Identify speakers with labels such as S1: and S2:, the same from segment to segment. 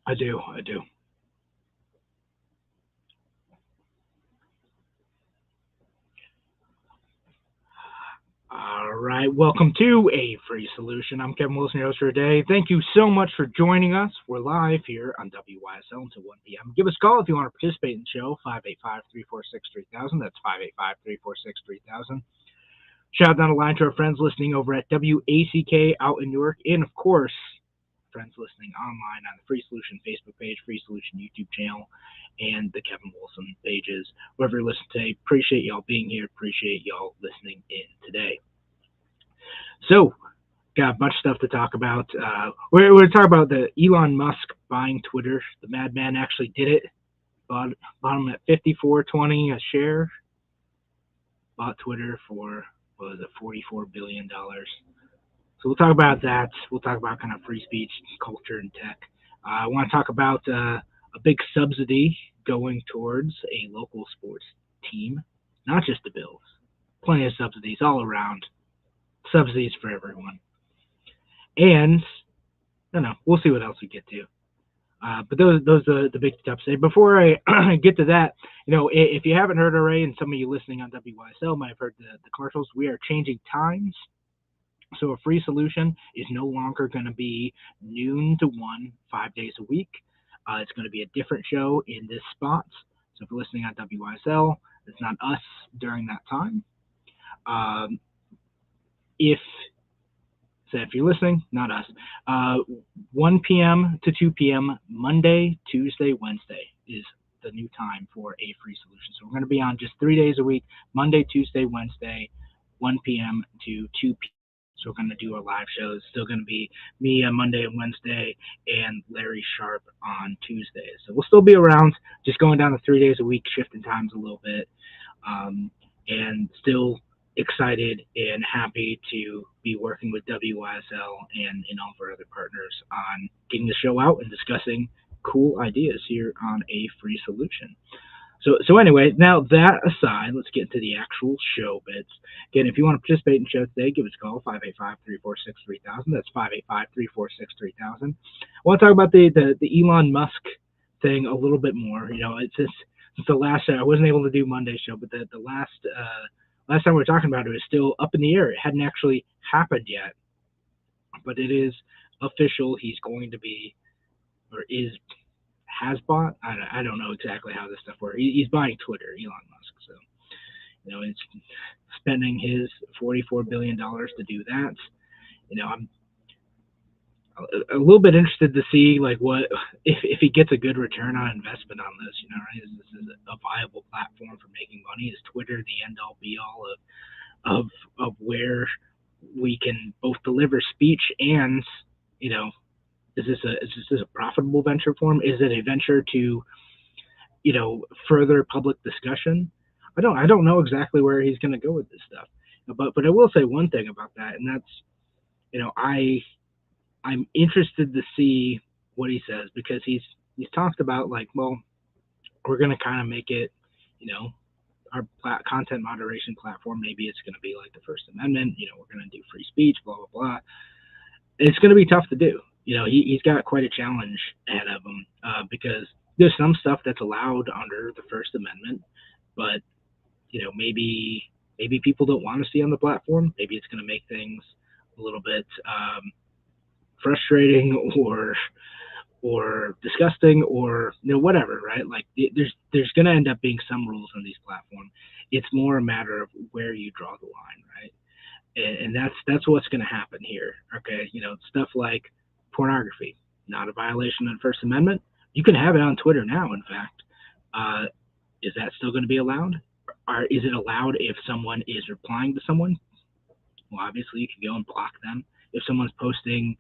S1: I do. I do. All right. Welcome to A Free Solution. I'm Kevin Wilson, your host for today. Thank you so much for joining us. We're live here on WYSL until 1 p.m. Give us a call if you want to participate in the show, 585-346-3000. That's 585-346-3000. Shout down the line to our friends listening over at WACK out in Newark. And, of course, friends listening online on the Free Solution Facebook page, Free Solution YouTube channel, and the Kevin Wilson pages. Wherever you listen today, appreciate y'all being here. Appreciate y'all listening in today. So, got a bunch of stuff to talk about. We're going to talk about the Elon Musk buying Twitter. The madman actually did it. Bought him at $54.20 a share. Bought Twitter for, what was it, $44 billion. So we'll talk about that. We'll talk about kind of free speech, culture, and tech. I want to talk about a big subsidy going towards a local sports team, not just the Bills. Plenty of subsidies all around. Subsidies for everyone. And, I don't know, we'll see what else we get to. But those are the big steps today. Before I get to that, if you haven't heard already, and some of you listening on WYSL might have heard the commercials, we are changing times. So a free solution is no longer going to be noon to 1, 5 days a week. It's going to be a different show in this spot. So if you're listening on WYSL, it's not us during that time. If you're listening, not us, 1 p.m. to 2 p.m. Monday, Tuesday, Wednesday is the new time for a free solution. So we're going to be on just 3 days a week, Monday, Tuesday, Wednesday, 1 p.m. to 2 p.m. So we're going to do our live shows. Still going to be me on Monday and Wednesday and Larry Sharp on Tuesdays. So we'll still be around, just going down to 3 days a week, shifting times a little bit, and still excited and happy to be working with WYSL and all of our other partners on getting the show out and discussing cool ideas here on A Free Solution. So anyway, now that aside, let's get into the actual show bits. Again, if you want to participate in the show today, give us a call, 585-346-3000. That's 585-346-3000. I want to talk about the Elon Musk thing a little bit more. It's just, since the last show, I wasn't able to do Monday's show, but the last time we were talking about it was still up in the air. It hadn't actually happened yet, but it is official. He's going to be, or has bought. I don't know exactly how this stuff works. He's buying Twitter, Elon Musk. So, it's spending his $44 billion to do that. I'm a little bit interested to see what if he gets a good return on investment on this. Right? Is this a viable platform for making money? Is Twitter the end all be all of where we can both deliver speech and is this a profitable venture for him? Is it a venture to further public discussion? I don't know exactly where he's going to go with this stuff, but I will say one thing about that, and that's I'm interested to see what he says, because he's talked about we're going to kind of make it, our content moderation platform. Maybe it's going to be like the First Amendment. We're going to do free speech, blah blah blah. It's going to be tough to do. He's got quite a challenge ahead of him, because there's some stuff that's allowed under the First Amendment, but maybe people don't want to see on the platform. Maybe it's going to make things a little bit frustrating or disgusting or whatever, right? There's going to end up being some rules on these platforms. It's more a matter of where you draw the line, right? And that's what's going to happen here. Okay, stuff like pornography, not a violation of the First Amendment. You can have it on Twitter now. In fact, is that still going to be allowed? Or is it allowed if someone is replying to someone? Well, obviously you can go and block them. If someone's posting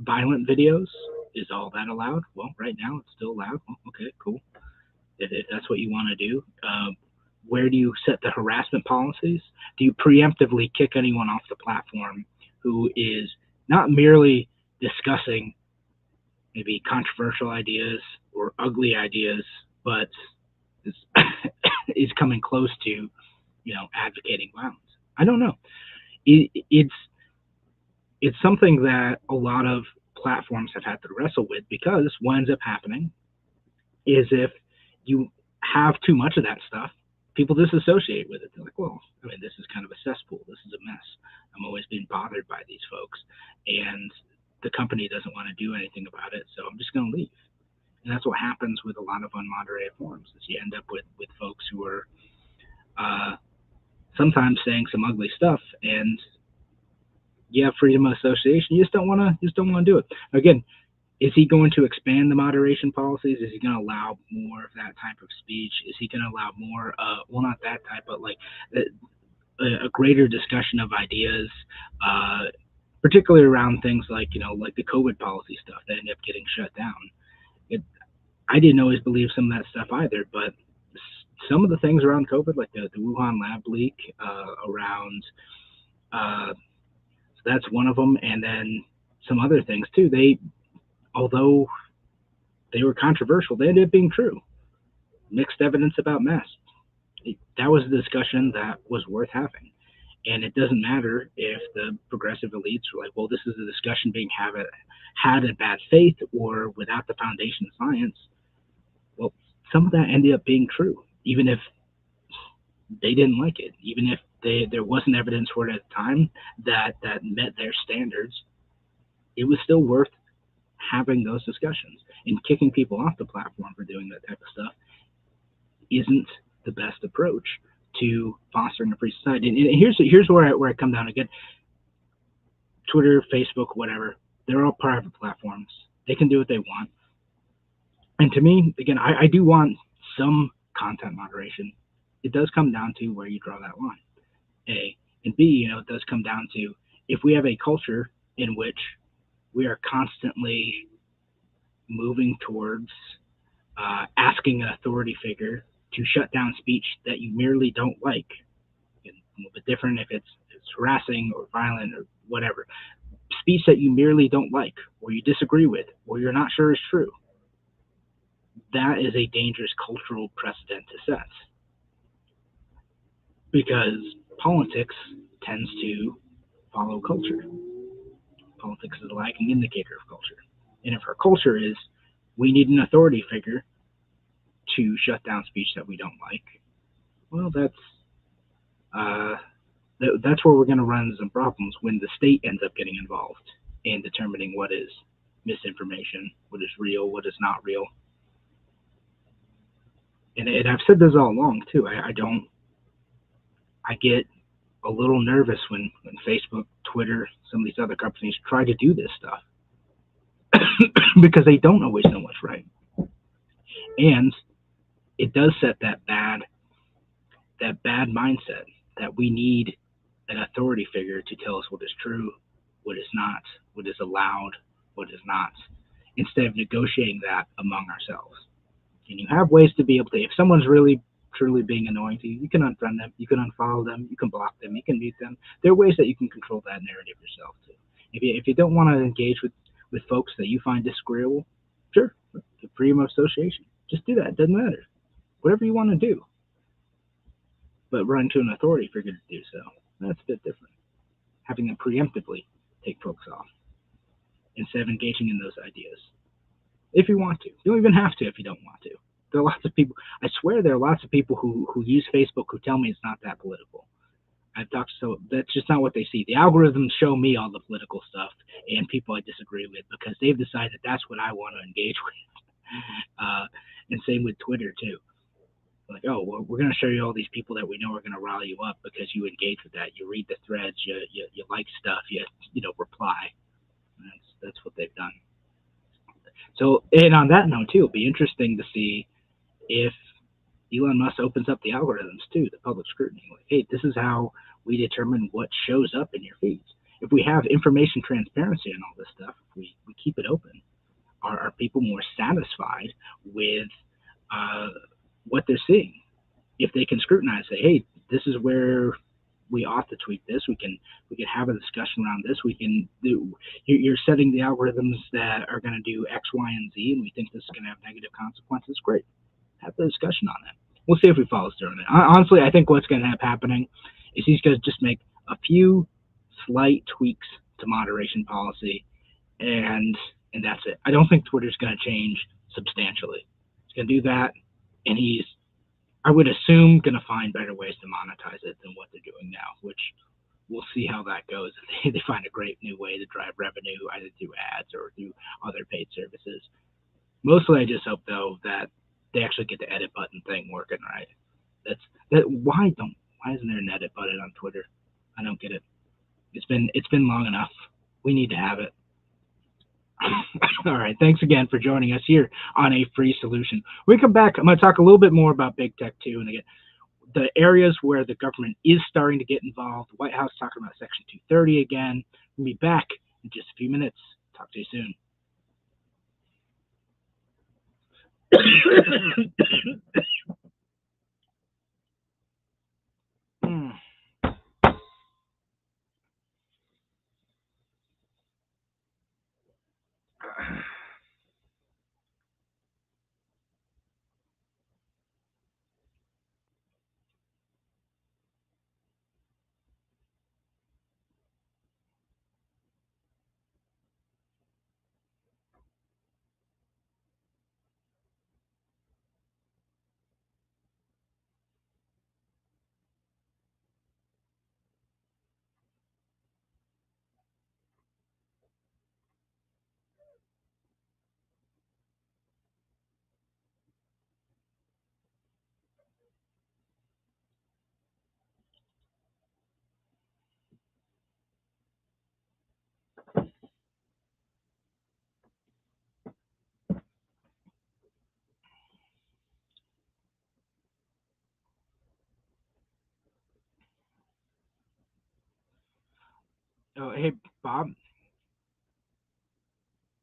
S1: violent videos, is all that allowed? Well, right now it's still allowed. Well, okay, cool. If that's what you want to do, where do you set the harassment policies? Do you preemptively kick anyone off the platform who is not merely discussing maybe controversial ideas or ugly ideas, but is coming close to, advocating violence? I don't know. It's something that a lot of platforms have had to wrestle with, because what ends up happening is if you have too much of that stuff, people disassociate with it. They're like, well, I mean, this is kind of a cesspool. This is a mess. I'm always being bothered by these folks, and the company doesn't want to do anything about it, so I'm just going to leave. And that's what happens with a lot of unmoderated forums, is you end up with folks who are sometimes saying some ugly stuff, and you have freedom of association. You just don't want to do it. Again, is he going to expand the moderation policies? Is he going to allow more of that type of speech? Is he going to allow more, well, not that type, but like a greater discussion of ideas, particularly around things like, like the COVID policy stuff that ended up getting shut down. I didn't always believe some of that stuff either, but some of the things around COVID, like the Wuhan lab leak around, so that's one of them. And then some other things too. Although they were controversial, they ended up being true. Mixed evidence about masks. That was a discussion that was worth having. And it doesn't matter if the progressive elites were like, well, this is a discussion being had in bad faith or without the foundation of science. Well, some of that ended up being true, even if they didn't like it, even if there wasn't evidence for it at the time that met their standards. It was still worth having those discussions. And kicking people off the platform for doing that type of stuff isn't the best approach to fostering a free society. And here's where I come down again. Twitter, Facebook, whatever, they're all private platforms. They can do what they want. And to me, again, I do want some content moderation. It does come down to where you draw that line, A. And B, it does come down to, if we have a culture in which we are constantly moving towards asking an authority figure to shut down speech that you merely don't like. It's a little bit different if it's harassing or violent or whatever. Speech that you merely don't like, or you disagree with, or you're not sure is true. That is a dangerous cultural precedent to set. Because politics tends to follow culture. Politics is a lagging indicator of culture. And if our culture is, we need an authority figure to shut down speech that we don't like, well, that's where we're going to run into some problems when the state ends up getting involved in determining what is misinformation, what is real, what is not real. And I've said this all along too. I get a little nervous when Facebook, Twitter, some of these other companies try to do this stuff because they don't always know what's right. And it does set that bad mindset that we need an authority figure to tell us what is true, what is not, what is allowed, what is not, instead of negotiating that among ourselves. And you have ways to be able to, if someone's really truly being annoying to you, you can unfriend them, you can unfollow them, you can block them, you can mute them. There are ways that you can control that narrative yourself too. If you don't want to engage with folks that you find disagreeable, sure, freedom of association. Just do that. It doesn't matter. Whatever you want to do. But run to an authority figure to do so, that's a bit different. Having them preemptively take folks off instead of engaging in those ideas. If you want to. You don't even have to if you don't want to. There are lots of people, I swear there are lots of people who use Facebook who tell me it's not that political. So that's just not what they see. The algorithms show me all the political stuff and people I disagree with because they've decided that's what I want to engage with. And same with Twitter too. Like, oh, well, we're going to show you all these people that we know are going to rally you up because you engage with that. You read the threads, you like stuff, you reply. That's what they've done. So, and on that note too, it'll be interesting to see if Elon Musk opens up the algorithms too, the public scrutiny. Like, hey, this is how we determine what shows up in your feeds. If we have information transparency and all this stuff, if we keep it open, are people more satisfied with what they're seeing? If they can scrutinize, say, hey, this is where we ought to tweak this. We can have a discussion around this. We can do. You're setting the algorithms that are going to do X, Y, and Z, and we think this is going to have negative consequences. Great, have the discussion on that. We'll see if we follow through on it. Honestly, I think what's going to end up happening is he's going to just make a few slight tweaks to moderation policy, and that's it. I don't think Twitter's going to change substantially. He's going to do that, and he's, I would assume, going to find better ways to monetize it than what they're doing now, which we'll see how that goes. If they find a great new way to drive revenue, either through ads or through other paid services. Mostly, I just hope though that they actually get the edit button thing working right. That's that. Why isn't there an edit button on Twitter? I don't get it. It's been long enough. We need to have it. All right. Thanks again for joining us here on A Free Solution. When we come back, I'm going to talk a little bit more about big tech too, and again, the areas where the government is starting to get involved. The White House talking about Section 230 again. We'll be back in just a few minutes. Talk to you soon. Oh, hey, Bob.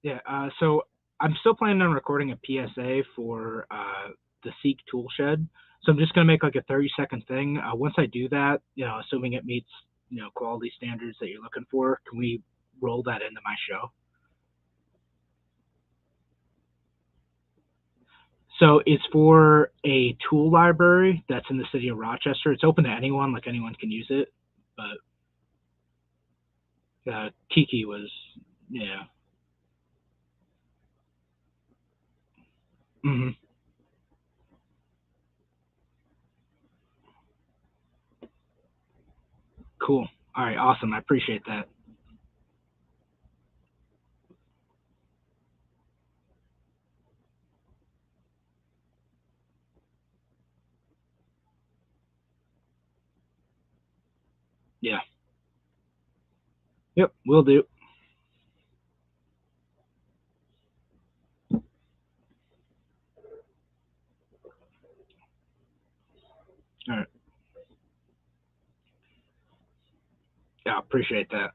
S1: Yeah, so I'm still planning on recording a PSA for the Seek Toolshed. So I'm just gonna make like a 30-second thing. Once I do that, assuming it meets quality standards that you're looking for, can we roll that into my show? So it's for a tool library that's in the city of Rochester. It's open to anyone, like anyone can use it. But Kiki was, yeah. Hmm. Cool. All right, awesome. I appreciate that. Yeah. Yep, will do. All right. Yeah, appreciate that.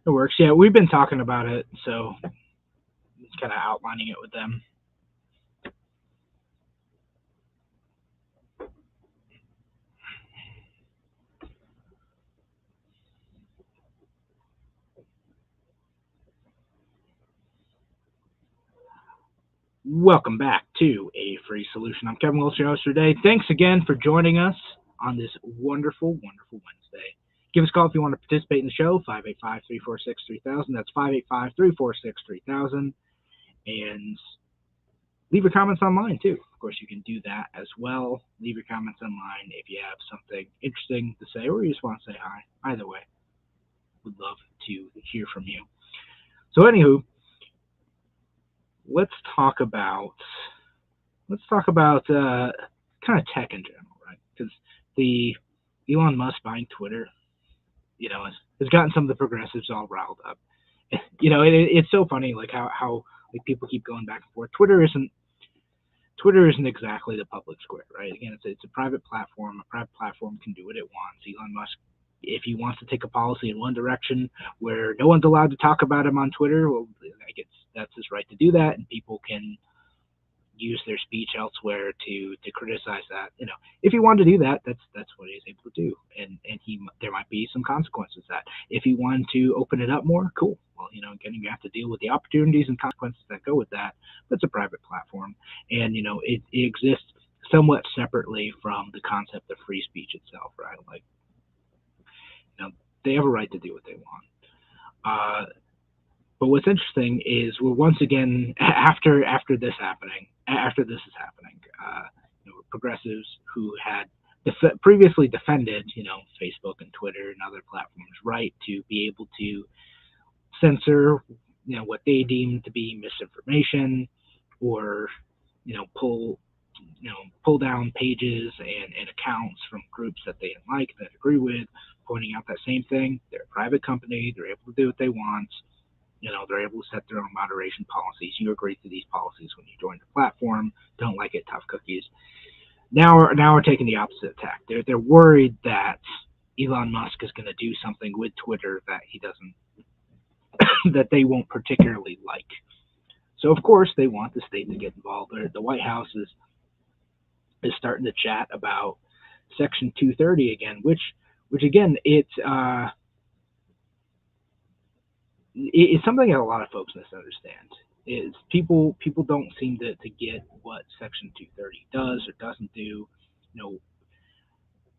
S1: It works. Yeah, we've been talking about it, so it's kind of outlining it with them. Welcome back to A Free Solution. I'm Kevin Wilson, your host today. Thanks again for joining us on this wonderful, wonderful Wednesday. Give us a call if you want to participate in the show, 585-346-3000. That's 585-346-3000. And leave your comments online, too. Of course, you can do that as well. Leave your comments online if you have something interesting to say or you just want to say hi. Either way, would love to hear from you. So, anywho, let's talk about kind of tech in general, right? Because the Elon Musk buying Twitter, has gotten some of the progressives all riled up. It's so funny, like how like people keep going back and forth. Twitter isn't exactly the public square, right? Again, it's a private platform. A private platform can do what it wants. Elon Musk If he wants to take a policy in one direction where no one's allowed to talk about him on Twitter, well, I guess that's his right to do that, and people can use their speech elsewhere to criticize that. If he wanted to do that, that's what he's able to do, and there might be some consequences to that. If he wanted to open it up more, cool. Well, again, you have to deal with the opportunities and consequences that go with that. But it's a private platform, and it exists somewhat separately from the concept of free speech itself, right? Like, they have a right to do what they want. But what's interesting is we're once again after this is happening, progressives who had previously defended, Facebook and Twitter and other platforms' right to be able to censor, what they deem to be misinformation, or pull down pages and accounts from groups that they didn't like, that agree with, pointing out that same thing. They're a private company. They're able to do what they want. They're able to set their own moderation policies. You agree to these policies when you join the platform. Don't like it, tough cookies. Now we're taking the opposite tack. They're worried that Elon Musk is going to do something with Twitter that he doesn't, that they won't particularly like. So of course they want the state to get involved. The White House is starting to chat about Section 230 again, which again, it's something that a lot of folks misunderstand. Is people don't seem to get what Section 230 does or doesn't do.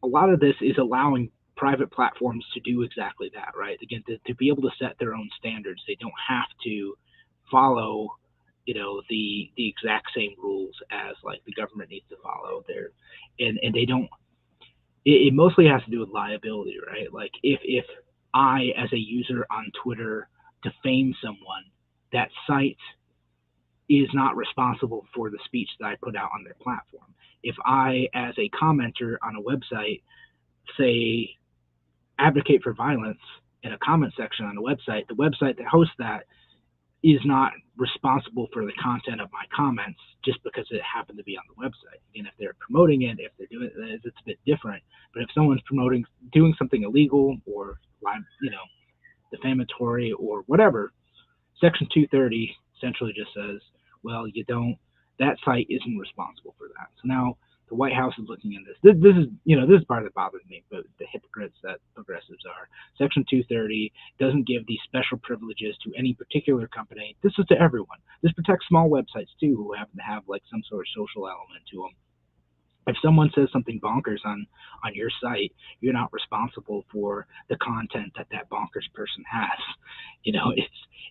S1: A lot of this is allowing private platforms to do exactly that, right? Again, to be able to set their own standards. They don't have to follow the exact same rules as like the government needs to follow there, and they don't. It mostly has to do with liability, right? Like if I, as a user on Twitter, defame someone, that site is not responsible for the speech that I put out on their platform. If I, as a commenter on a website, say advocate for violence in a comment section on a website, the website that hosts that is not responsible for the content of my comments just because it happened to be on the website. And if they're promoting it, if they're doing it, it's a bit different. But if someone's doing something illegal or defamatory or whatever, Section 230 essentially just says, well, that site isn't responsible for that. So now the White House is looking at this. This is part that bothers me, but the hypocrites that progressives are. Section 230 doesn't give these special privileges to any particular company. This is to everyone. This protects small websites too, who happen to have like some sort of social element to them. If someone says something bonkers on your site, you're not responsible for the content that bonkers person has.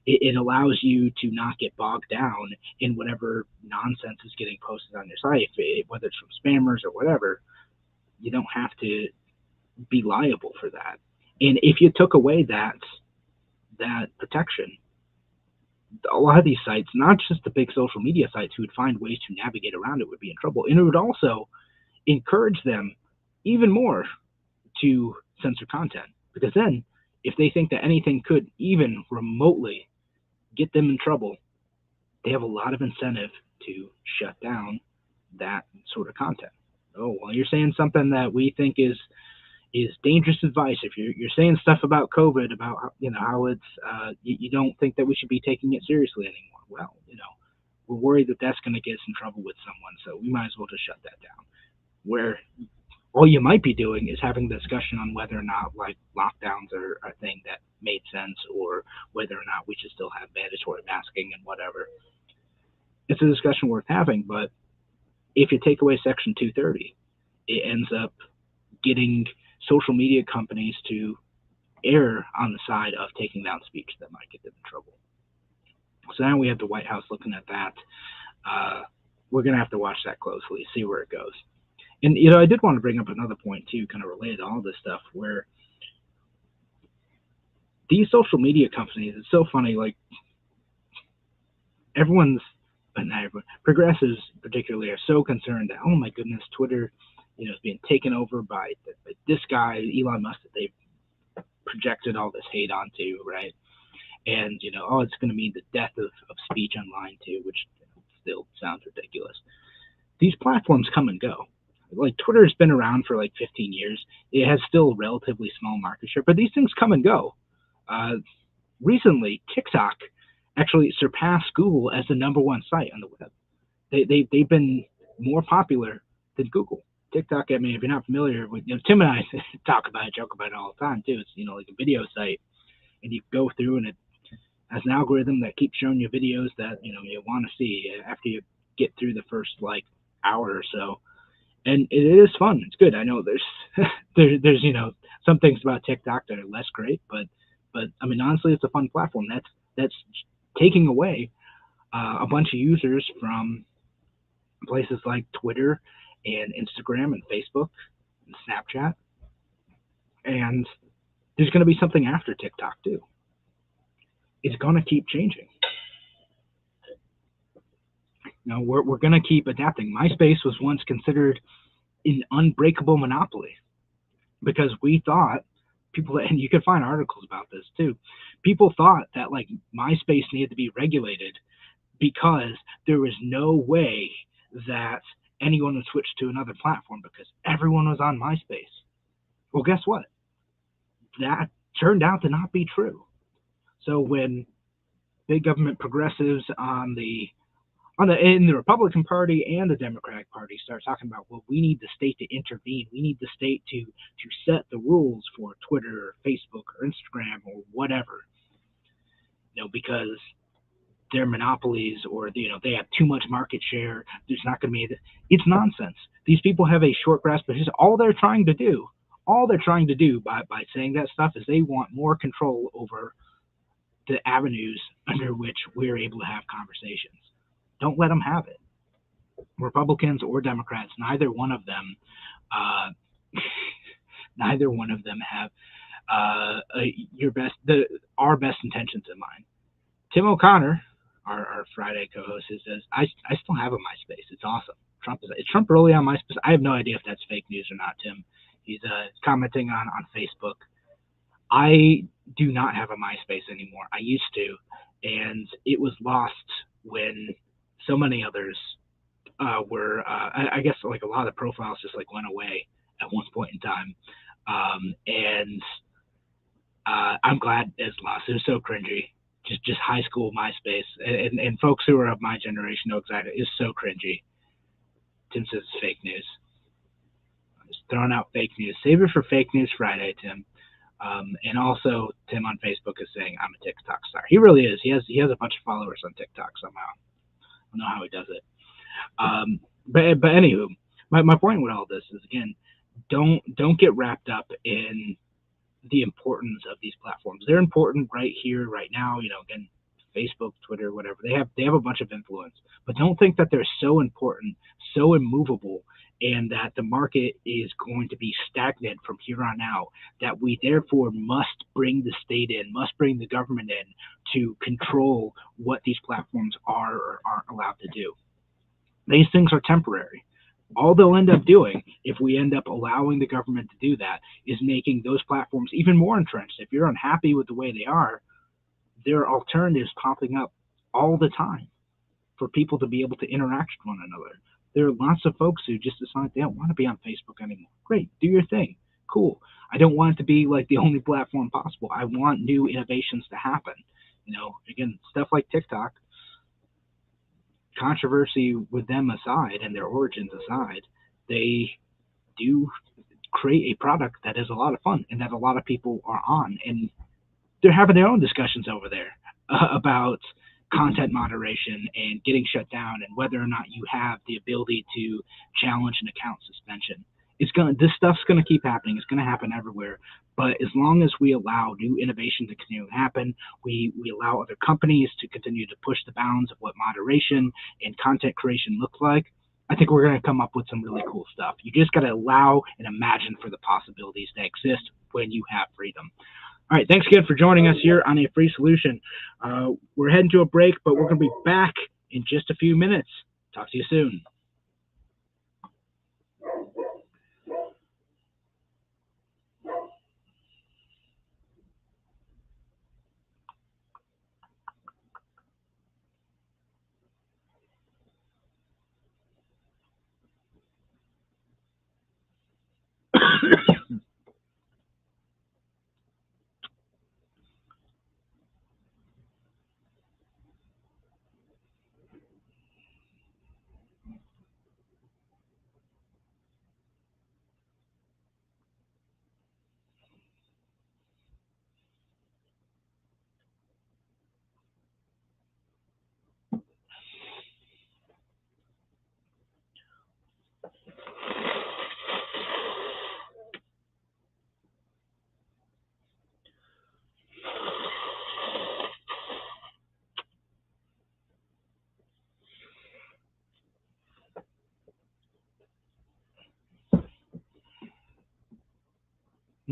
S1: It allows you to not get bogged down in whatever nonsense is getting posted on your site, whether it's from spammers or whatever. You don't have to be liable for that. And if you took away that protection, a lot of these sites, not just the big social media sites who would find ways to navigate around it, would be in trouble. And it would also encourage them even more to censor content, because then if they think that anything could even remotely get them in trouble, they have a lot of incentive to shut down that sort of content. Oh, well, you're saying something that we think is dangerous advice. If you're saying stuff about COVID, about how it's you don't think that we should be taking it seriously anymore. Well, we're worried that that's going to get us in trouble with someone, so we might as well just shut that down. Where all you might be doing is having a discussion on whether or not like lockdowns are a thing that made sense, or whether or not we should still have mandatory masking and whatever. It's a discussion worth having, but if you take away Section 230, it ends up getting social media companies to err on the side of taking down speech that might get them in trouble. So now we have the White House looking at that. We're going to have to watch that closely, see where it goes. And, I did want to bring up another point, too, kind of related to all this stuff, where these social media companies, it's so funny, like, progressives particularly are so concerned that, oh my goodness, Twitter, is being taken over by this guy, Elon Musk, that they've projected all this hate onto, right? And, it's going to mean the death of speech online, too, which still sounds ridiculous. These platforms come and go. like Twitter has been around for like 15 years. It has still relatively small market share, but these things come and go. Uh, Recently, TikTok actually surpassed Google as the number one site on the web. They've been more popular than Google. TikTok, I mean, if you're not familiar with, Tim and I talk about it, joke about it all the time too. It's, like a video site, and you go through and it has an algorithm that keeps showing you videos that, you want to see after you get through the first like hour or so. And it is fun. It's good. I know there's there's some things about TikTok that are less great, but I mean honestly, it's a fun platform. That's taking away a bunch of users from places like Twitter and Instagram and Facebook and Snapchat. And there's going to be something after TikTok too. It's going to keep changing. We're going to keep adapting. MySpace was once considered an unbreakable monopoly because we thought people, and you can find articles about this too, people thought that like MySpace needed to be regulated because there was no way that anyone would switch to another platform because everyone was on MySpace. Well, guess what? That turned out to not be true. So when big government progressives in the Republican Party and the Democratic Party start talking about, well, we need the state to intervene. We need the state to set the rules for Twitter or Facebook or Instagram or whatever, because they're monopolies or they have too much market share. There's not going to be. It's nonsense. These people have a short grasp of all they're trying to do. All they're trying to do by saying that stuff is they want more control over the avenues under which we're able to have conversations. Don't let them have it. Republicans or Democrats, neither one of them have our best intentions in mind. Tim O'Connor, our Friday co-host, says, I still have a MySpace. It's awesome. Is Trump really on MySpace? I have no idea if that's fake news or not, Tim. He's commenting on Facebook. I do not have a MySpace anymore. I used to, and it was lost when so many others were. I guess like a lot of the profiles just like went away at one point in time, and I'm glad it's lost. It was so cringy. Just high school MySpace, and folks who are of my generation know exactly. It's so cringy. Tim says it's fake news. I'm just throwing out fake news. Save it for Fake News Friday, Tim. And also, Tim on Facebook is saying I'm a TikTok star. He really is. He has a bunch of followers on TikTok somehow. I don't know how he does it. But anywho, my point with all this is, again, don't get wrapped up in the importance of these platforms. They're important right here, right now. Again, Facebook, Twitter, whatever. They have a bunch of influence, but don't think that they're so important, so immovable, and that the market is going to be stagnant from here on out, that we therefore must bring the state in, must bring the government in to control what these platforms are or aren't allowed to do. These things are temporary. All they'll end up doing, if we end up allowing the government to do that, is making those platforms even more entrenched. If you're unhappy with the way they are, there are alternatives popping up all the time for people to be able to interact with one another. There are lots of folks who just decide they don't want to be on Facebook anymore. Great, do your thing. Cool. I don't want it to be like the only platform possible. I want new innovations to happen. Again, stuff like TikTok, controversy with them aside and their origins aside, they do create a product that is a lot of fun and that a lot of people are on. And they're having their own discussions over there about content moderation and getting shut down and whether or not you have the ability to challenge an account suspension. This stuff's gonna keep happening. It's gonna happen everywhere. But as long as we allow new innovation to continue to happen, we allow other companies to continue to push the bounds of what moderation and content creation looks like, I think we're going to come up with some really cool stuff. You just got to allow and imagine for the possibilities that exist when you have freedom. All right, thanks again for joining us here on A Free Solution. We're heading to a break, but we're going to be back in just a few minutes. Talk to you soon.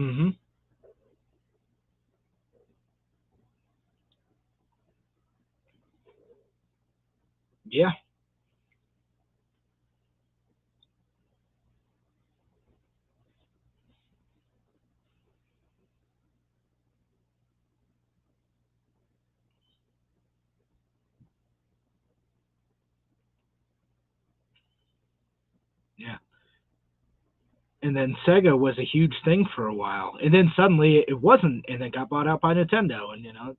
S1: Mm-hmm. Yeah. Yeah. And then Sega was a huge thing for a while, and then suddenly it wasn't, and it got bought out by Nintendo, and it's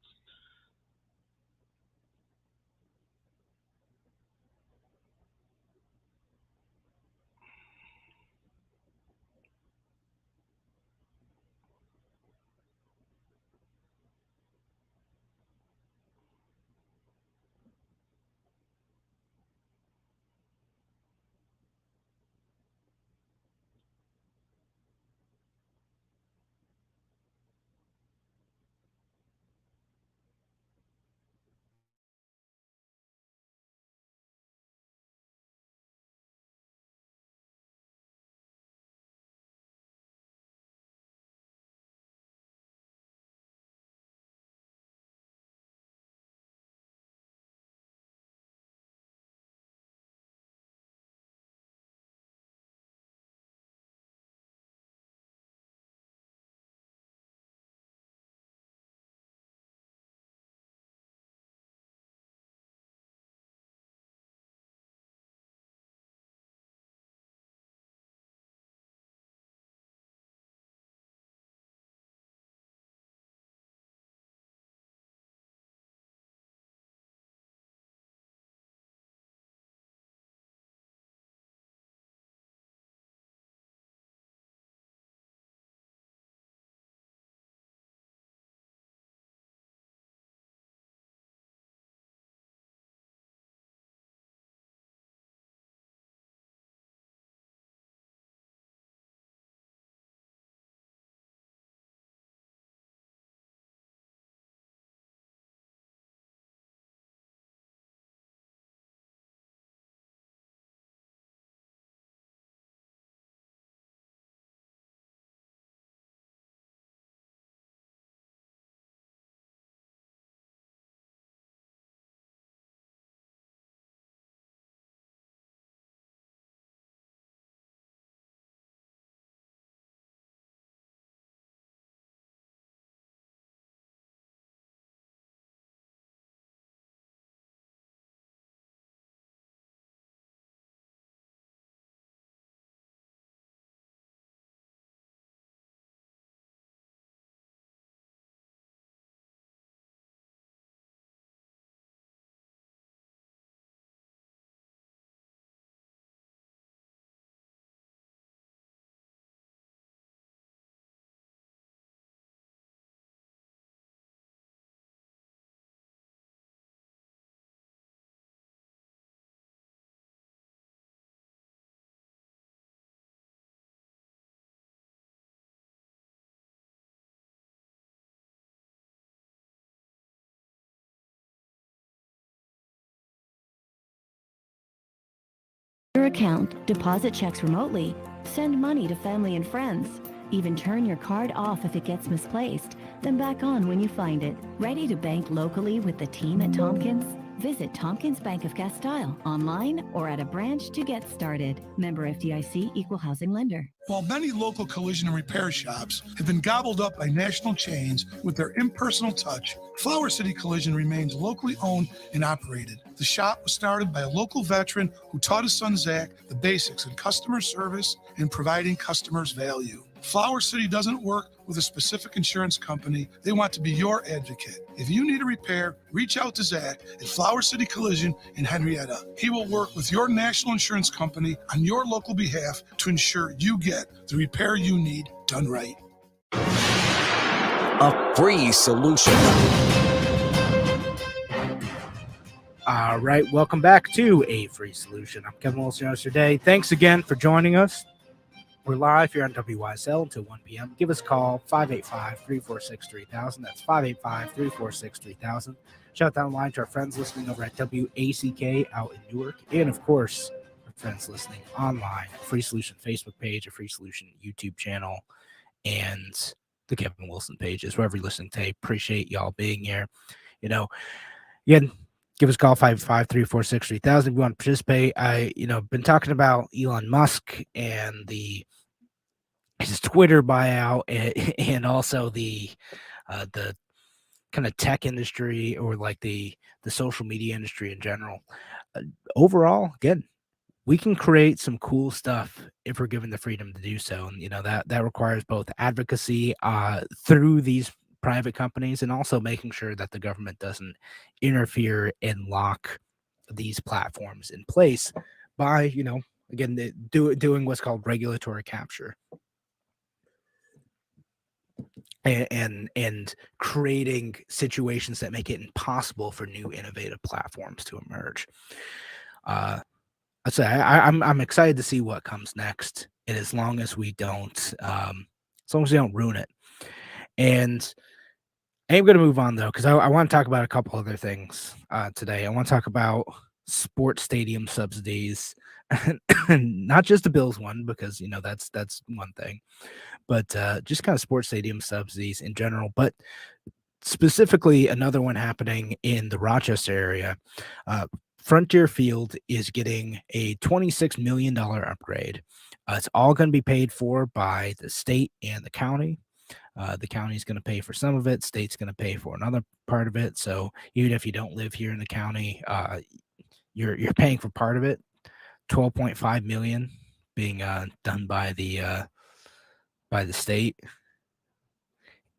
S2: Your account, deposit checks remotely, send money to family and friends, even turn your card off if it gets misplaced, then back on when you find it. Ready to bank locally with the team at Tompkins? Visit Tompkins Bank of Castile online or at a branch to get started. Member FDIC, Equal Housing Lender.
S3: While many local collision and repair shops have been gobbled up by national chains with their impersonal touch, Flower City Collision remains locally owned and operated. The shop was started by a local veteran who taught his son Zach the basics in customer service and providing customers value. Flower City doesn't work with a specific insurance company. They want to be your advocate. If you need a repair, reach out to Zach at Flower City Collision in Henrietta. He will work with your national insurance company on your local behalf to ensure you get the repair you need done right.
S4: A free solution.
S5: All right, welcome back to A Free Solution. I'm Kevin Wilson, host today. Thanks again for joining us. We're live here on WYSL until 1 p.m. Give us a call, 585-346-3000. That's 585-346-3000. Shout out online to our friends listening over at WACK out in Newark. And, of course, our friends listening online, Free Solution Facebook page, a Free Solution YouTube channel, and the Kevin Wilson pages, wherever you're listening today. Appreciate y'all being here. You know, again, give us a call, 585-346-3000 if you want to participate. Been talking about Elon Musk and his Twitter buyout and also the kind of tech industry, or like the social media industry in general. Overall, again, we can create some cool stuff if we're given the freedom to do so. And, that requires both advocacy through these private companies and also making sure that the government doesn't interfere and lock these platforms in place by, again, doing what's called regulatory capture and creating situations that make it impossible for new innovative platforms to emerge. I'd say I'm excited to see what comes next, and as long as we don't ruin it. And I'm going to move on, though, because I want to talk about a couple other things today. I want to talk about sports stadium subsidies, not just the Bills one, because, that's one thing, but just kind of sports stadium subsidies in general. But specifically, another one happening in the Rochester area. Frontier Field is getting a $26 million upgrade. It's all going to be paid for by the state and the county. The county is going to pay for some of it. State's going to pay for another part of it. So even if you don't live here in the county, you're paying for part of it. $12.5 million being done by the state,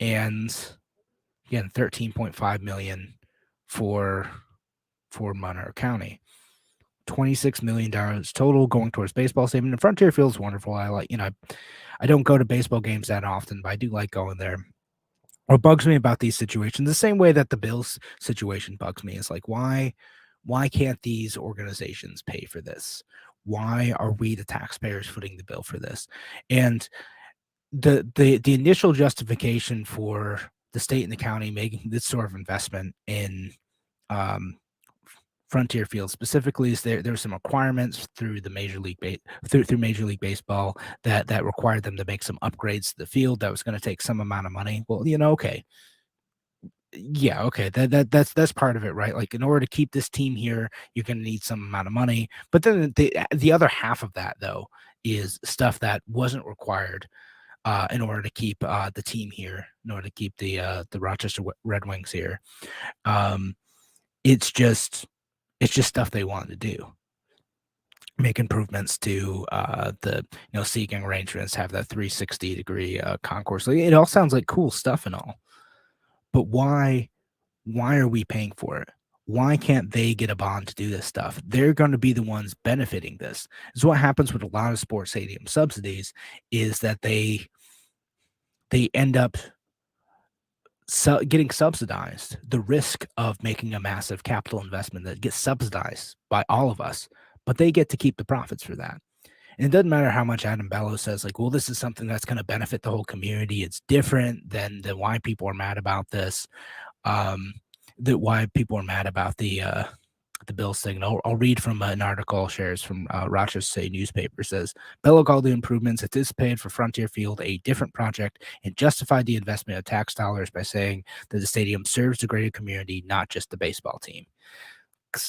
S5: and again $13.5 million for Monroe County. $26 million total going towards baseball stadium. And Frontier Field's wonderful. I don't go to baseball games that often, but I do like going there. What bugs me about these situations, the same way that the Bills situation bugs me, is like, why can't these organizations pay for this? Why are we, the taxpayers, footing the bill for this? And the initial justification for the state and the county making this sort of investment in Frontier Field specifically is there were some requirements through the Major League through Major League Baseball that required them to make some upgrades to the field that was going to take some amount of money. Well, okay. Yeah, okay. That's part of it, right? Like, in order to keep this team here, you're going to need some amount of money. But then the other half of that, though, is stuff that wasn't required in order to keep the team here, in order to keep the Rochester Red Wings here. It's just stuff they wanted to do. Make improvements to the seating arrangements, have that 360-degree concourse. Like, it all sounds like cool stuff and all. But why are we paying for it? Why can't they get a bond to do this stuff? They're going to be the ones benefiting this. It's what happens with a lot of sports stadium subsidies, is that they end up getting subsidized. The risk of making a massive capital investment that gets subsidized by all of us, but they get to keep the profits for that. And it doesn't matter how much Adam Bellows says, like, well, this is something that's going to benefit the whole community. It's different than why people are mad about this. Why people are mad about the Bills thing. And I'll read from an article shares from Rochester State newspaper. Says, Bellow called the improvements anticipated for Frontier Field a different project and justified the investment of tax dollars by saying that the stadium serves the greater community, not just the baseball team.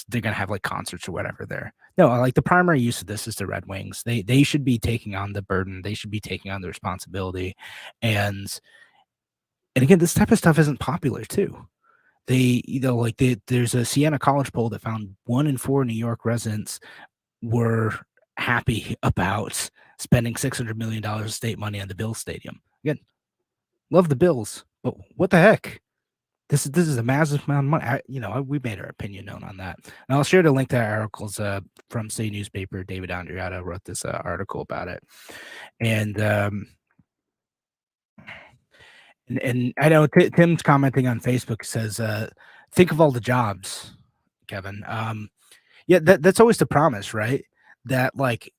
S5: They're going to have like concerts or whatever there. No, like, the primary use of this is the Red Wings. They should be taking on the burden. They should be taking on the responsibility. And again, this type of stuff isn't popular too. There's a Siena College poll that found 1 in 4 New York residents were happy about spending $600 million of state money on the Bills stadium. Again, love the Bills, but what the heck? This is a massive amount of money. We made our opinion known on that. And I'll share the link to our articles from State Newspaper. David Andriata wrote this article about it. And I know Tim's commenting on Facebook, says, think of all the jobs, Kevin. Yeah, that's always the promise, right? That like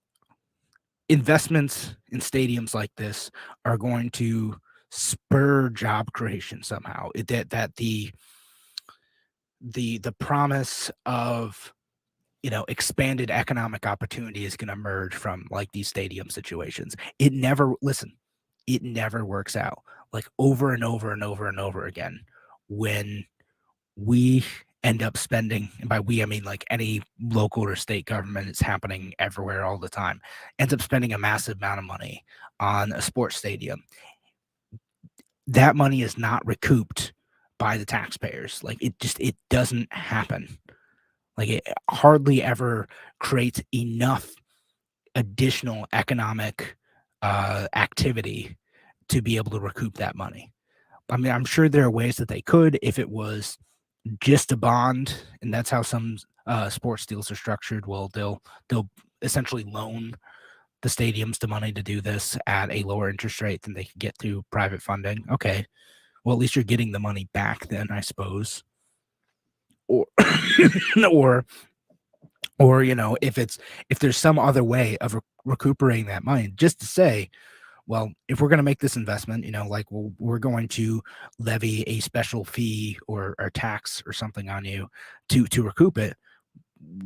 S5: investments in stadiums like this are going to spur job creation somehow. That the promise of expanded economic opportunity is going to emerge from like these stadium situations. It never works out. Like over and over and over and over again, when we end up spending, and by we I mean like any local or state government, it's happening everywhere all the time, ends up spending a massive amount of money on a sports stadium. That money is not recouped by the taxpayers. Like it doesn't happen. Like it hardly ever creates enough additional economic activity to be able to recoup that money. I mean, I'm sure there are ways that they could if it was just a bond, and that's how some sports deals are structured. Well, they'll essentially loan the stadiums the money to do this at a lower interest rate than they could get through private funding. Okay, well, at least you're getting the money back then, I suppose. Or or if there's some other way of recuperating that money, just to say, well, if we're going to make this investment, like we're going to levy a special fee or tax or something on you to recoup it.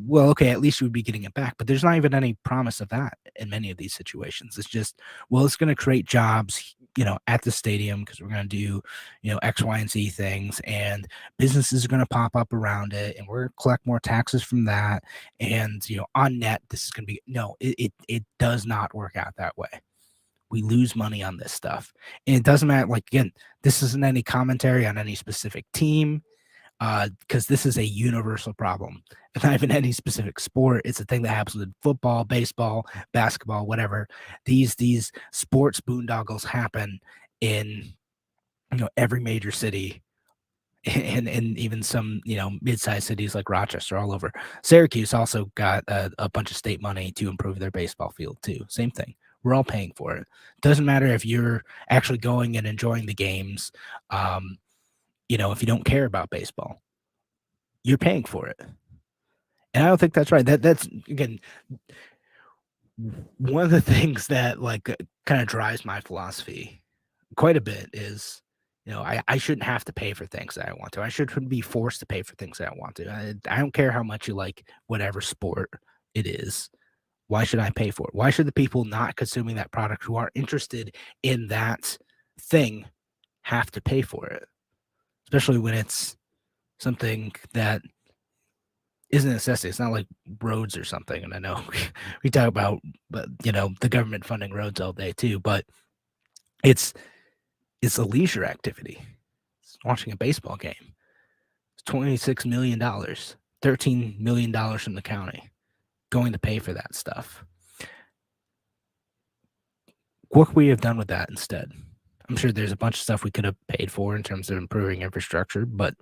S5: Well, okay, at least you would be getting it back. But there's not even any promise of that in many of these situations. It's just, well, it's going to create jobs, at the stadium because we're going to do, X, Y, and Z things, and businesses are going to pop up around it, and we're going to collect more taxes from that. And, on net, this is going to be, no, it does not work out that way. We lose money on this stuff. And it doesn't matter. Like, again, this isn't any commentary on any specific team, because this is a universal problem. It's not even any specific sport. It's a thing that happens with football, baseball, basketball, whatever. These sports boondoggles happen in every major city, and even some mid-sized cities like Rochester, all over. Syracuse also got a bunch of state money to improve their baseball field too. Same thing. We're all paying for it. Doesn't matter if you're actually going and enjoying the games. If you don't care about baseball, you're paying for it. And I don't think that's right. That's again one of the things that like kind of drives my philosophy quite a bit is, I shouldn't have to pay for things that I want to. I shouldn't be forced to pay for things that I want to. I don't care how much you like whatever sport it is. Why should I pay for it? Why should the people not consuming that product who are interested in that thing have to pay for it? Especially when it's something that isn't a necessity. It's not like roads or something. And I know we talk about, the government funding roads all day too, but it's a leisure activity. It's watching a baseball game. It's $26 million, $13 million from the county going to pay for that stuff. What could we have done with that instead? I'm sure there's a bunch of stuff we could have paid for in terms of improving infrastructure, but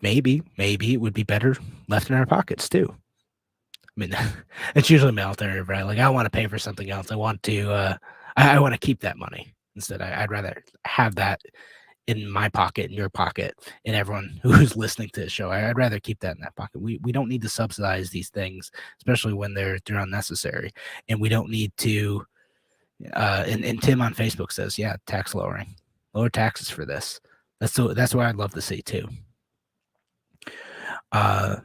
S5: maybe it would be better left in our pockets too. I mean, it's usually my alternative, right? Like I want to pay for something else. I want to, I want to keep that money instead. I'd rather have that in my pocket, in your pocket, and everyone who's listening to the show. I'd rather keep that in that pocket. We don't need to subsidize these things, especially when they're unnecessary, and we don't need to. And Tim on Facebook says, yeah, tax lowering, lower taxes for this. That's what I'd love to see too. That's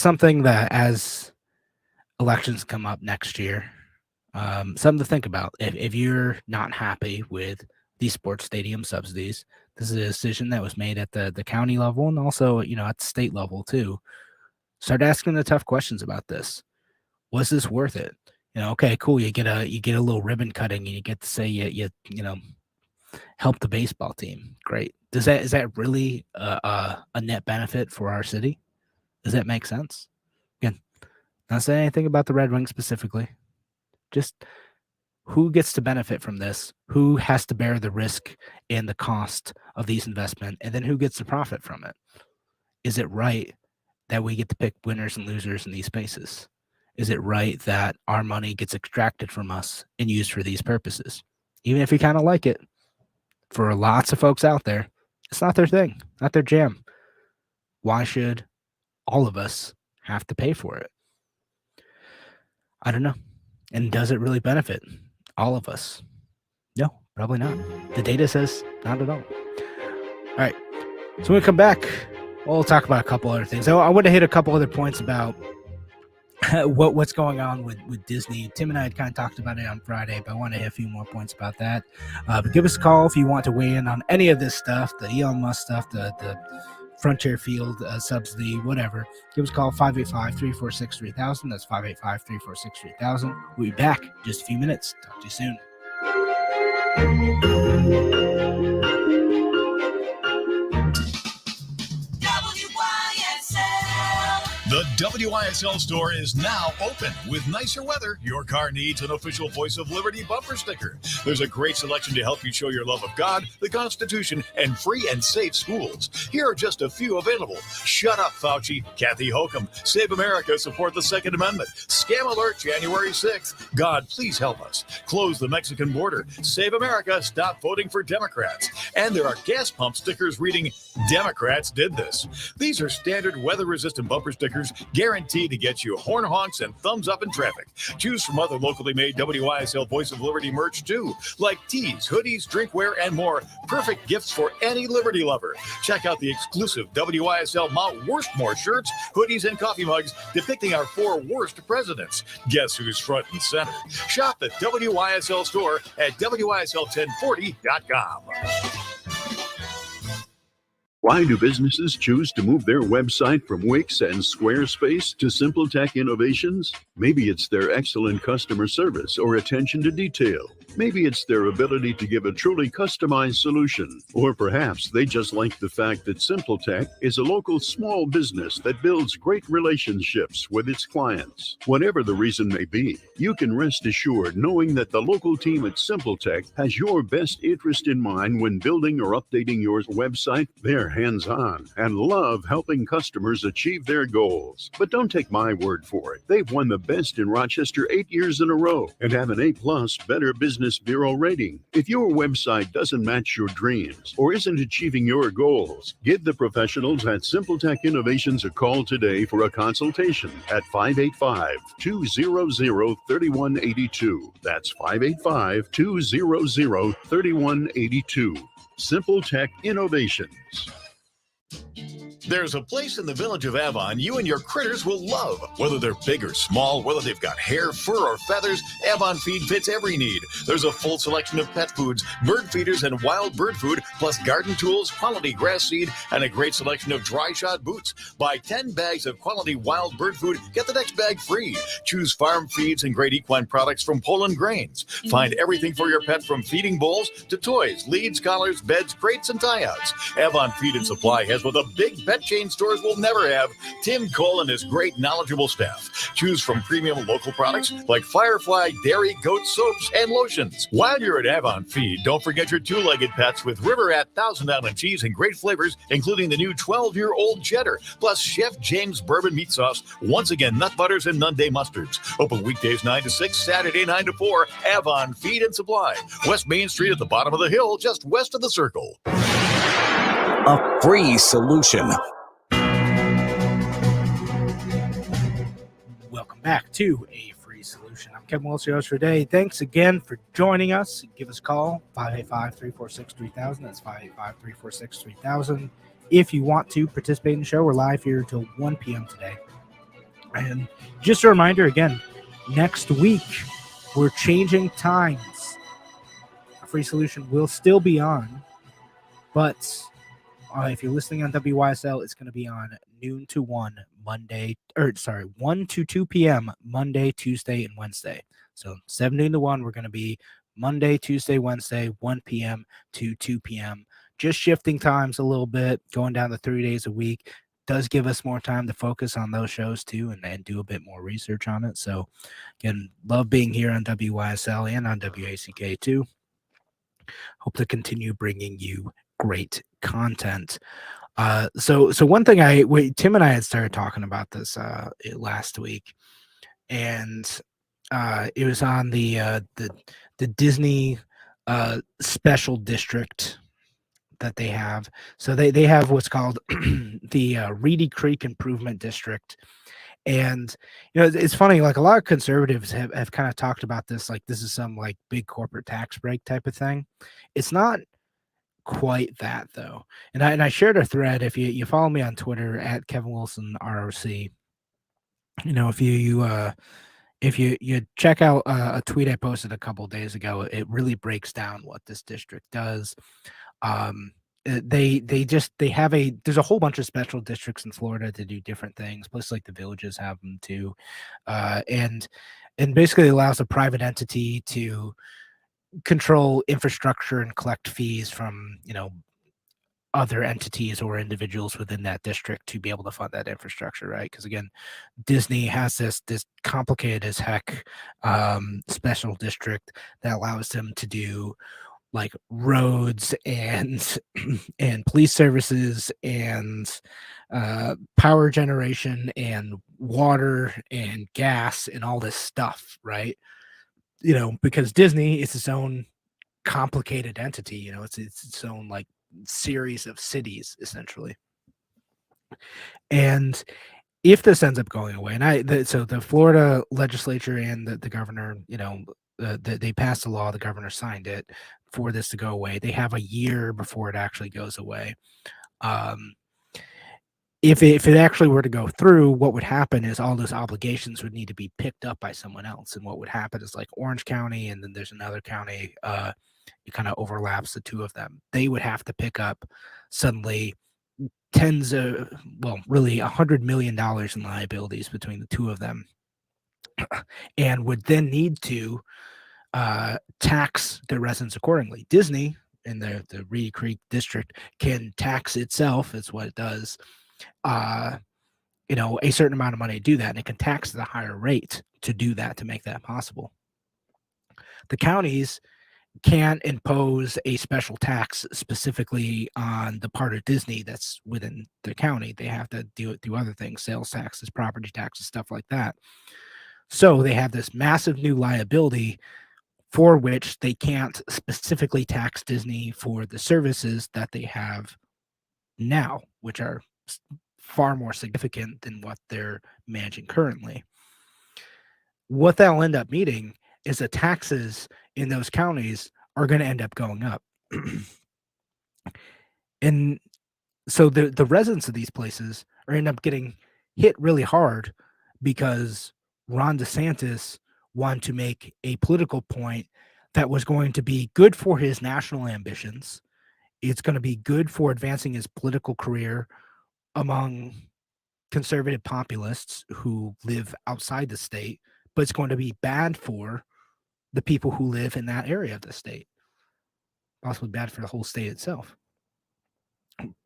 S5: something that as elections come up next year, something to think about. If you're not happy with these sports stadium subsidies, this is a decision that was made at the county level and also, at the state level too. Start asking the tough questions about this. Was this worth it? Okay, cool. You get a little ribbon cutting and you get to say you help the baseball team. Great. Is that really a net benefit for our city? Does that make sense? Again, not saying anything about the Red Wings specifically. Just who gets to benefit from this? Who has to bear the risk and the cost of these investments? And then who gets to profit from it? Is it right that we get to pick winners and losers in these spaces? Is it right that our money gets extracted from us and used for these purposes? Even if you kind of like it, for lots of folks out there, it's not their thing, not their jam. Why should all of us have to pay for it? I don't know. And does it really benefit all of us? No, probably not. The data says not at all. All right. So when we come back, we'll talk about a couple other things. I want to hit a couple other points about what's going on with Disney. Tim and I had kind of talked about it on Friday, but I want to hit a few more points about that. But give us a call if you want to weigh in on any of this stuff, the Elon Musk stuff, the Frontier Field subsidy, whatever. Give us a call, 585-346-3000. That's 585-346-3000. We'll be back in just a few minutes. Talk to you soon.
S4: The WYSL store is now open. With nicer weather, your car needs an official Voice of Liberty bumper sticker. There's a great selection to help you show your love of God, the Constitution, and free and safe schools. Here are just a few available. Shut Up, Fauci, Kathy Hochul, Save America, Support the Second Amendment, Scam Alert, January 6th, God, Please Help Us, Close the Mexican Border, Save America, Stop Voting for Democrats. And there are gas pump stickers reading, Democrats did this. These are standard weather-resistant bumper stickers guaranteed to get you horn honks and thumbs up in traffic. Choose from other locally made WYSL Voice of Liberty merch too, like tees, hoodies, drinkware, and more. Perfect gifts for any Liberty lover. Check out the exclusive WYSL Mount Worstmore shirts, hoodies, and coffee mugs depicting our 4 worst presidents. Guess who's front and center? Shop the WYSL store at WYSL1040.com.
S6: Why do businesses choose to move their website from Wix and Squarespace to Simple Tech Innovations? Maybe it's their excellent customer service or attention to detail. Maybe it's their ability to give a truly customized solution. Or perhaps they just like the fact that Simple Tech is a local small business that builds great relationships with its clients. Whatever the reason may be, you can rest assured knowing that the local team at Simple Tech has your best interest in mind when building or updating your website. They're hands-on and love helping customers achieve their goals. But don't take my word for it. They've won the best in Rochester 8 years in a row and have an A+ Better Business Bureau rating. If your website doesn't match your dreams or isn't achieving your goals, give the professionals at Simple Tech Innovations a call today for a consultation at 585-200-3182. That's 585-200-3182. Simple Tech Innovations.
S4: There's a place in the village of Avon you and your critters will love. Whether they're big or small, whether they've got hair, fur, or feathers, Avon Feed fits every need. There's a full selection of pet foods, bird feeders, and wild bird food, plus garden tools, quality grass seed, and a great selection of dry shod boots. Buy 10 bags of quality wild bird food, get the next bag free. Choose farm feeds and great equine products from Poland Grains. Find everything for your pet from feeding bowls to toys, leads, collars, beds, crates, and tie-outs. Avon Feed and Supply has what the big pet chain stores will never have: Tim Cole and his great knowledgeable staff. Choose from premium local products like Firefly, dairy, goat soaps, and lotions. While you're at Avon Feed, don't forget your 2-legged pets with River Rat, Thousand Island cheese, and great flavors, including the new 12-year-old cheddar, plus Chef James bourbon meat sauce, once again nut butters and Nunday mustards. Open weekdays 9 to 6, Saturday 9 to 4. Avon Feed and Supply, West Main Street at the bottom of the hill, just west of the Circle.
S7: A free solution.
S5: Welcome back to A Free Solution. I'm Kevin Wilson, your host for today. Thanks again for joining us. Give us a call, 585-346-3000. That's 585-346-3000. If you want to participate in the show, we're live here until 1 p.m. today. And just a reminder again, next week, we're changing times. A Free Solution will still be on, but if you're listening on WYSL, it's going to be on noon to 1 1 to 2 p.m. Monday, Tuesday, and Wednesday. So 7 noon to 1, we're going to be Monday, Tuesday, Wednesday, 1 p.m. to 2 p.m. Just shifting times a little bit, going down to 3 days a week. Does give us more time to focus on those shows too and do a bit more research on it. So again, love being here on WYSL and on WACK too. Hope to continue bringing you great content. So one thing Tim and I had started talking about this last week, and it was on the Disney special district that they have. So they have what's called the Reedy Creek Improvement District. And it's funny, like a lot of conservatives have kind of talked about this, like this is some like big corporate tax break type of thing. It's not quite that though. And I shared a thread. If you follow me on Twitter at Kevin Wilson ROC, if you check out a tweet I posted a couple days ago, it really breaks down what this district does. There's a whole bunch of special districts in Florida to do different things. Places like the Villages have them too, and basically allows a private entity to control infrastructure and collect fees from other entities or individuals within that district to be able to fund that infrastructure, right? Because again, Disney has this complicated as heck special district that allows them to do like roads and and police services and power generation and water and gas and all this stuff, right? Because Disney is its own complicated entity. It's its own like series of cities essentially. And if this ends up going away, and so the Florida legislature and the governor, they passed a law, the governor signed it for this to go away. They have a year before it actually goes away. If it actually were to go through, what would happen is all those obligations would need to be picked up by someone else. And what would happen is like Orange County, and then there's another county, it kind of overlaps the two of them. They would have to pick up suddenly really $100 million in liabilities between the two of them, and would then need to tax their residents accordingly. Disney in the Reedy Creek district can tax itself. It's what it does. A certain amount of money to do that, and it can tax at a higher rate to do that, to make that possible. The counties can't impose a special tax specifically on the part of Disney that's within the county. They have to do it through other things, sales taxes, property taxes, stuff like that. So they have this massive new liability for which they can't specifically tax Disney for the services that they have now, which are far more significant than what they're managing currently. What that'll end up meaning is the taxes in those counties are going to end up going up. And so the residents of these places are end up getting hit really hard because Ron DeSantis wanted to make a political point that was going to be good for his national ambitions. It's going to be good for advancing his political career among conservative populists who live outside the state, but it's going to be bad for the people who live in that area of the state. Possibly bad for the whole state itself.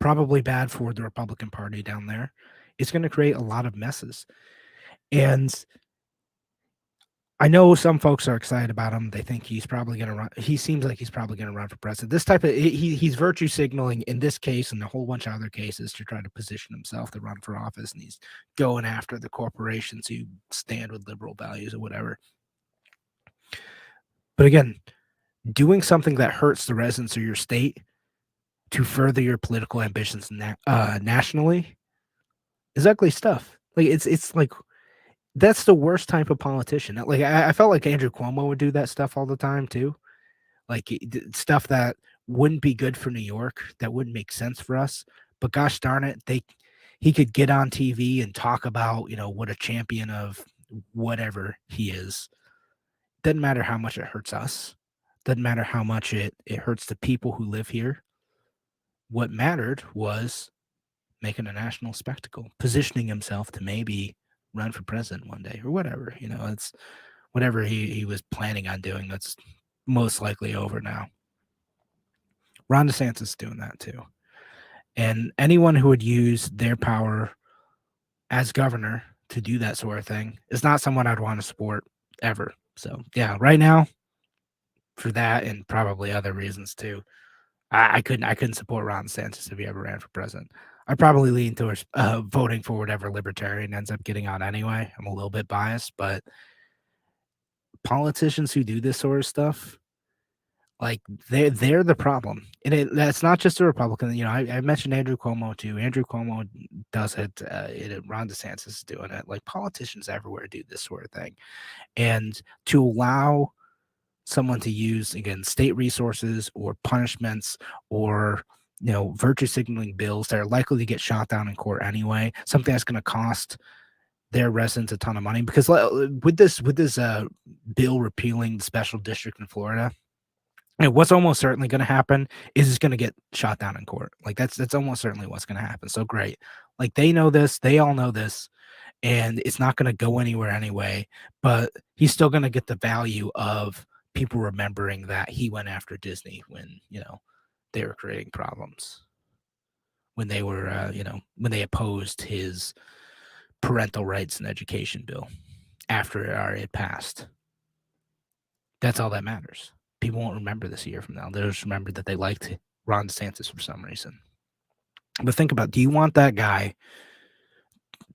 S5: Probably bad for the Republican Party down there. It's going to create a lot of messes. And I know some folks are excited about him. They think he's probably going to run. He seems like he's probably going to run for president. This type of he's virtue signaling in this case and a whole bunch of other cases to try to position himself to run for office. And he's going after the corporations who stand with liberal values or whatever. But again, doing something that hurts the residents of your state to further your political ambitions nationally is ugly stuff. Like it's like that's the worst type of politician. Like I felt like Andrew Cuomo would do that stuff all the time too, like stuff that wouldn't be good for New York, that wouldn't make sense for us. But gosh darn it, he could get on TV and talk about what a champion of whatever he is. Doesn't matter how much it hurts us. Doesn't matter how much it hurts the people who live here. What mattered was making a national spectacle, positioning himself to maybe run for president one day or whatever. It's whatever he was planning on doing. That's most likely over now. Ron DeSantis is doing that too. And anyone who would use their power as governor to do that sort of thing is not someone I'd want to support ever. So yeah, right now, for that and probably other reasons too, I couldn't support Ron DeSantis if he ever ran for president. I'd probably lean towards voting for whatever libertarian ends up getting on anyway. I'm a little bit biased, but politicians who do this sort of stuff, like they're the problem. And that's not just a Republican. You know, I mentioned Andrew Cuomo too. Andrew Cuomo does it. Ron DeSantis is doing it. Like politicians everywhere do this sort of thing. And to allow someone to use, again, state resources or punishments or, you know, virtue signaling bills that are likely to get shot down in court anyway, something that's going to cost their residents a ton of money. Because with this bill repealing the special district in Florida, and what's almost certainly going to happen is it's going to get shot down in court. Like that's almost certainly what's going to happen. So great. Like they know this, they all know this, and it's not going to go anywhere anyway, but he's still going to get the value of people remembering that he went after Disney when, you know, they were creating problems, when they were, when they opposed his parental rights and education bill after it already passed. That's all that matters. People won't remember this a year from now. They'll just remember that they liked Ron DeSantis for some reason. But think about, do you want that guy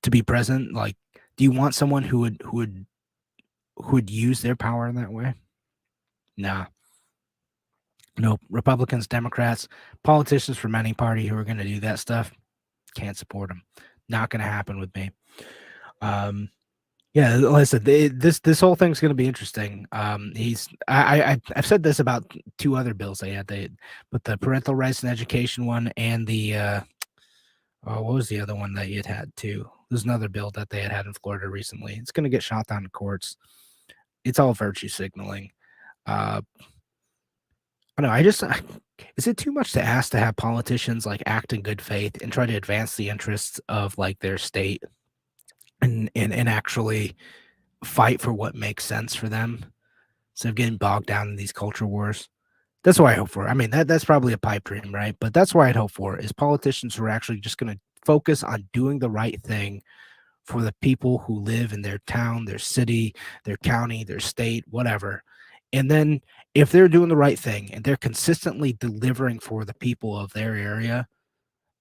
S5: to be president? Like, do you want someone who would use their power in that way? Nah. No, Republicans, Democrats, politicians from any party who are going to do that stuff, can't support them. Not going to happen with me. Yeah, listen, this whole thing's going to be interesting. I've said this about two other bills they had, but the parental rights and education one and the what was the other one that you had too? There's another bill that they had in Florida recently. It's going to get shot down in courts. It's all virtue signaling. I don't know. Is it too much to ask to have politicians like act in good faith and try to advance the interests of like their state and actually fight for what makes sense for them instead of getting bogged down in these culture wars? That's what I hope for. I mean, that's probably a pipe dream, right? But that's what I'd hope for is politicians who are actually just going to focus on doing the right thing for the people who live in their town, their city, their county, their state, whatever. And then if they're doing the right thing and they're consistently delivering for the people of their area,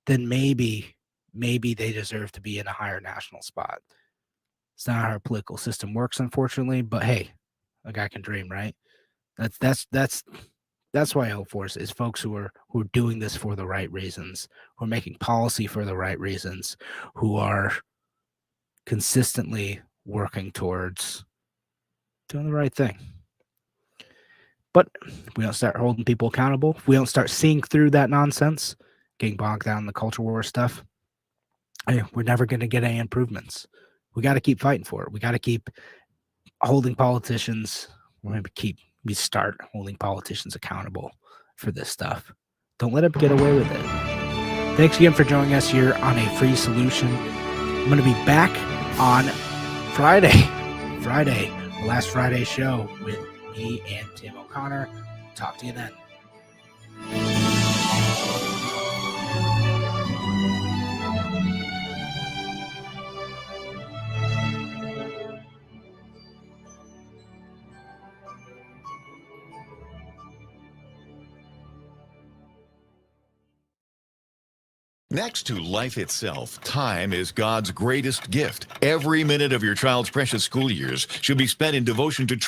S5: then maybe they deserve to be in a higher national spot. It's not how our political system works, unfortunately, but hey, a guy can dream, right? That's what I hope for is folks who are doing this for the right reasons, who are making policy for the right reasons, who are consistently working towards doing the right thing. But if we don't start holding people accountable, if we don't start seeing through that nonsense, getting bogged down in the culture war stuff, we're never going to get any improvements. We got to keep fighting for it. We got to keep holding politicians. We start holding politicians accountable for this stuff. Don't let them get away with it. Thanks again for joining us here on A Free Solution. I'm going to be back on Friday, the last Friday show with me and Tim O'Connor. Talk to you then.
S4: Next to life itself, time is God's greatest gift. Every minute of your child's precious school years should be spent in devotion to truth.